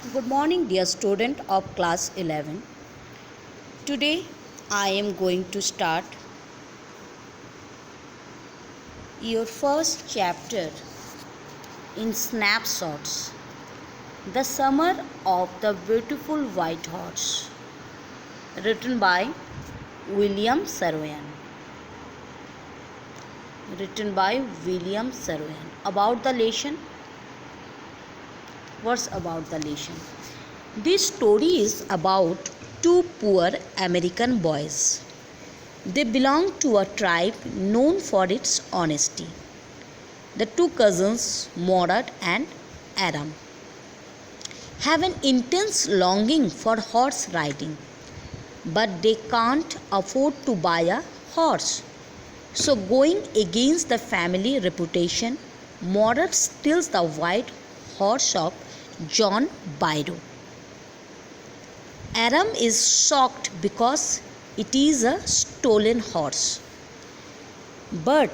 Good morning, dear student of class 11. Today I am going to start your first chapter in Snapshots, The Summer of the Beautiful White Horse, written by William Saroyan. About the lesson. What's about the lesson? This story is about two poor American boys. They belong to a tribe known for its honesty. The two cousins, Morad and Aram, have an intense longing for horse riding, but they can't afford to buy a horse. So, going against the family reputation, Morad steals the white horse of John Byro. Aram is shocked because it is a stolen horse, but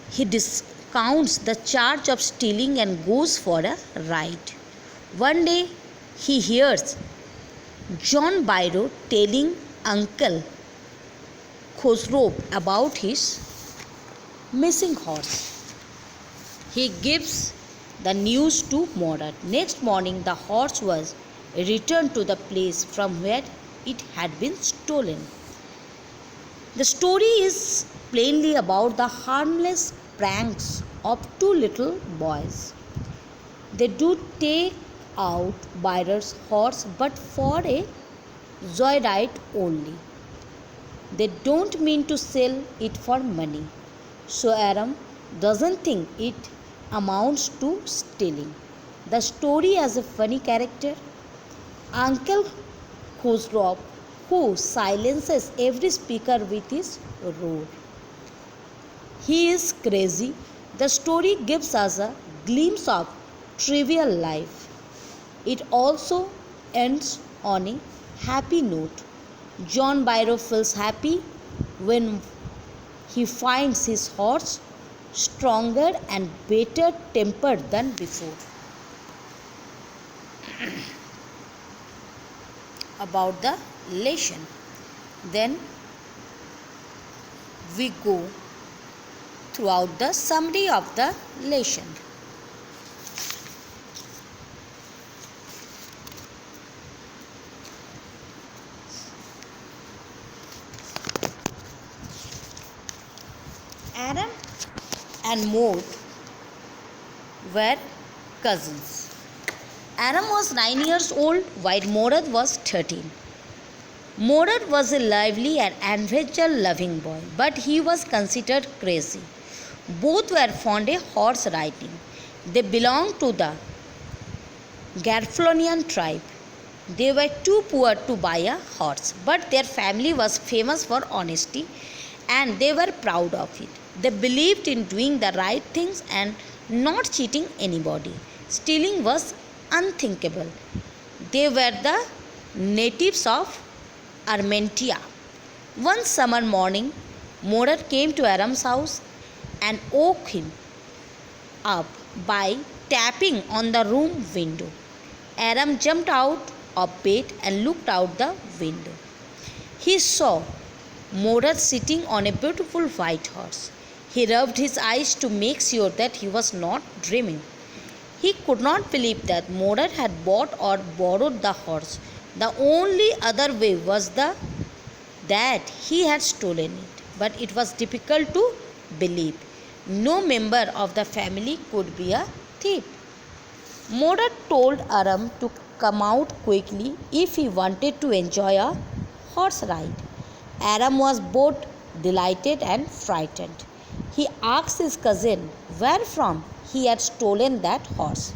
he discounts the charge of stealing and goes for a ride. One day he hears John Byro telling Uncle Khosrow about his missing horse. He gives the news to Morad. Next morning the horse was returned to the place from where it had been stolen. The story is plainly about the harmless pranks of two little boys. They do take out Byro's horse, but for a joyride only. They don't mean to sell it for money. So Aram doesn't think it amounts to stealing. The story has a funny character, Uncle Khosrow, who silences every speaker with his roar. He is crazy. The story gives us a glimpse of trivial life. It also ends on a happy note. John Byro feels happy when he finds his horse stronger and better tempered than before. About the lesson. Then we go throughout the summary of the lesson. Aram and Maud were cousins. Aram was 9 years old while Morad was 13. Morad was a lively and adventure-loving boy, but he was considered crazy. Both were fond of horse riding. They belonged to the Garflonian tribe. They were too poor to buy a horse, but their family was famous for honesty and they were proud of it. They believed in doing the right things and not cheating anybody. Stealing was unthinkable. They were the natives of Armentia. One summer morning, Morad came to Aram's house and woke him up by tapping on the room window. Aram jumped out of bed and looked out the window. He saw Morad sitting on a beautiful white horse. He rubbed his eyes to make sure that he was not dreaming. He could not believe that Morad had bought or borrowed the horse. The only other way was that he had stolen it. But it was difficult to believe. No member of the family could be a thief. Morad told Aram to come out quickly if he wanted to enjoy a horse ride. Aram was both delighted and frightened. He asked his cousin where from he had stolen that horse.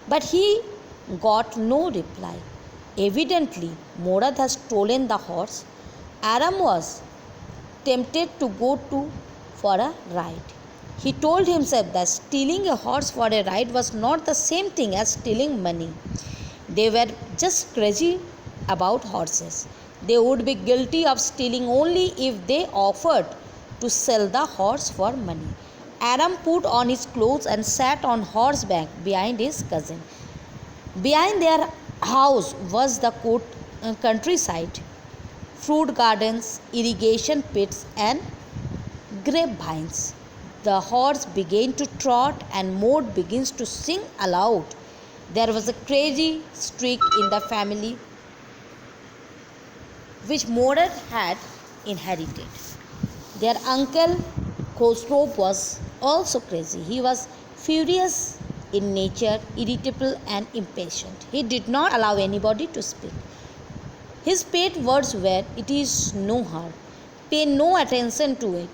But he got no reply. Evidently, Morad had stolen the horse. Aram was tempted to go for a ride. He told himself that stealing a horse for a ride was not the same thing as stealing money. They were just crazy about horses. They would be guilty of stealing only if they offered to sell the horse for money. Aram put on his clothes and sat on horseback behind his cousin. Behind their house was the countryside, fruit gardens, irrigation pits, and grapevines. The horse began to trot, and Maud begins to sing aloud. There was a crazy streak in the family which Mordred had inherited. Their uncle Khosrow was also crazy. He was furious in nature, irritable and impatient. He did not allow anybody to speak. His pet words were, "It is no harm. Pay no attention to it."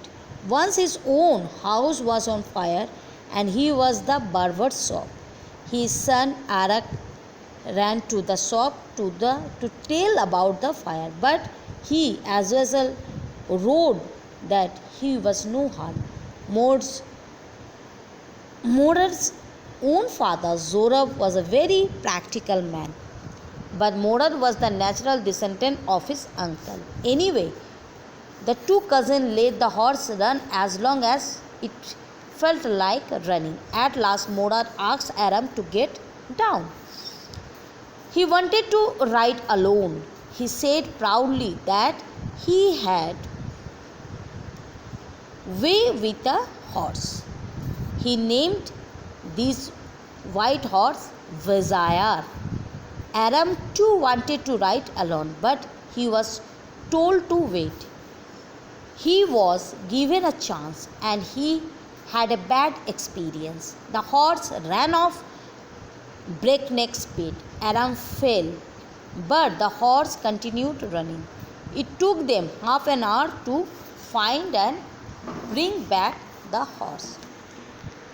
Once his own house was on fire and he was the barber's shop. His son Arak ran to the shop to tell about the fire, but he as well wrote that he was no harm. Mordred's own father Zorab was a very practical man, but Mordred was the natural descendant of his uncle. Anyway, the two cousins let the horse run as long as it felt like running. At last, Mordred asked Aram to get down. He wanted to ride alone. He said proudly that he had way with a horse. He named this white horse Vizier. Aram too wanted to ride alone, but he was told to wait. He was given a chance and he had a bad experience. The horse ran off breakneck speed. Aram fell, but the horse continued running. It took them half an hour to find and bring back the horse.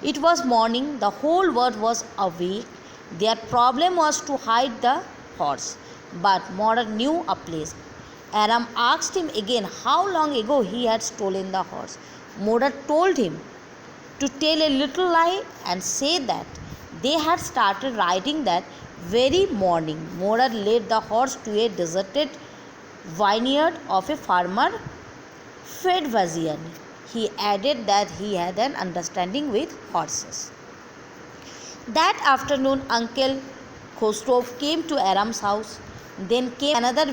It was morning, the whole world was awake. Their problem was to hide the horse, but Mordred knew a place. Aram asked him again how long ago he had stolen the horse. Mordred told him to tell a little lie and say that they had started riding that very morning. Mordred led the horse to a deserted vineyard of a farmer, Fedvazian. He added that he had an understanding with horses. That afternoon, Uncle Khosrow came to Aram's house. Then came another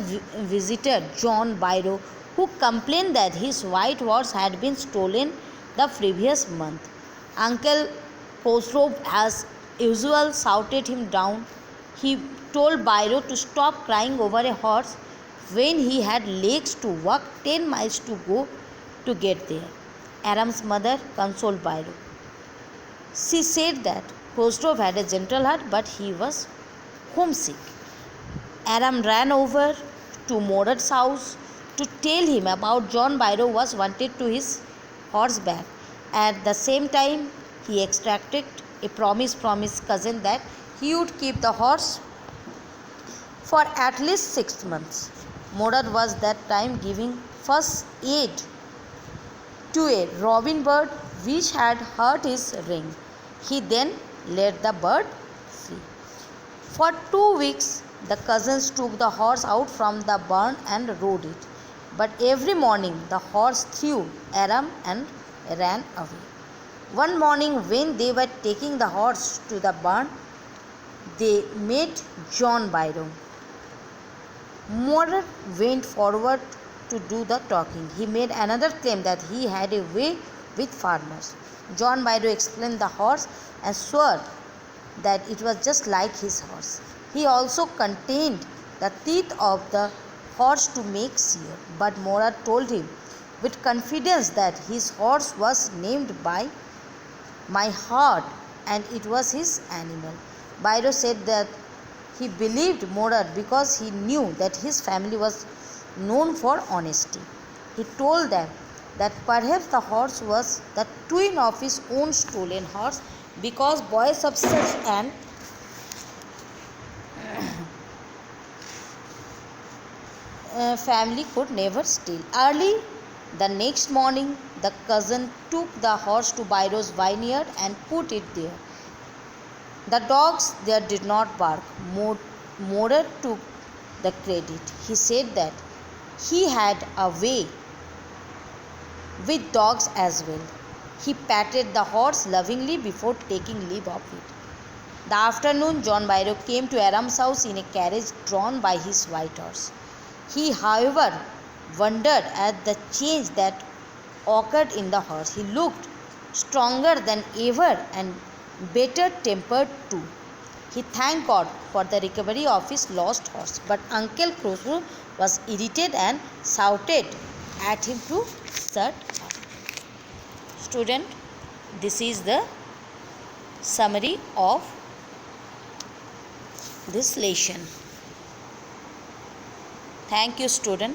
visitor, John Byro, who complained that his white horse had been stolen the previous month. Uncle Khosrow, as usual, shouted him down. He told Byro to stop crying over a horse when he had legs to walk 10 miles to go to get there. Aram's mother consoled Byro. She said that Khosrow had a gentle heart, but he was homesick. Aram ran over to Mordred's house to tell him about John Byro was wanted to his horseback. At the same time, he extracted a promise from his cousin that he would keep the horse for at least 6 months. Mordred was that time giving first aid to a robin bird which had hurt his ring. He then let the bird free. For 2 weeks, the cousins took the horse out from the barn and rode it. But every morning the horse threw Aram and ran away. One morning, when they were taking the horse to the barn, they met John Byro. Mordred went forward to do the talking. He made another claim that he had a way with farmers. John Byro explained the horse and swore that it was just like his horse. He also contained the teeth of the horse to make seer. But Mordred told him with confidence that his horse was named by my heart and it was his animal. Byro said that he believed Mordred because he knew that his family was known for honesty. He told them that perhaps the horse was the twin of his own stolen horse, because boys of such an family could never steal. Early the next morning, the cousin took the horse to Byro's vineyard and put it there. The dogs there did not bark. Mordred took the credit. He said that he had a way with dogs as well. He patted the horse lovingly before taking leave of it. The afternoon, John Byro came to Aram's house in a carriage drawn by his white horse. He, however, wondered at the change that occurred in the horse. He looked stronger than ever and better tempered too. He thanked God for the recovery of his lost horse, but Uncle Khosrow was irritated and shouted at him to shut up. Student, this is the summary of this lesson. Thank you, student.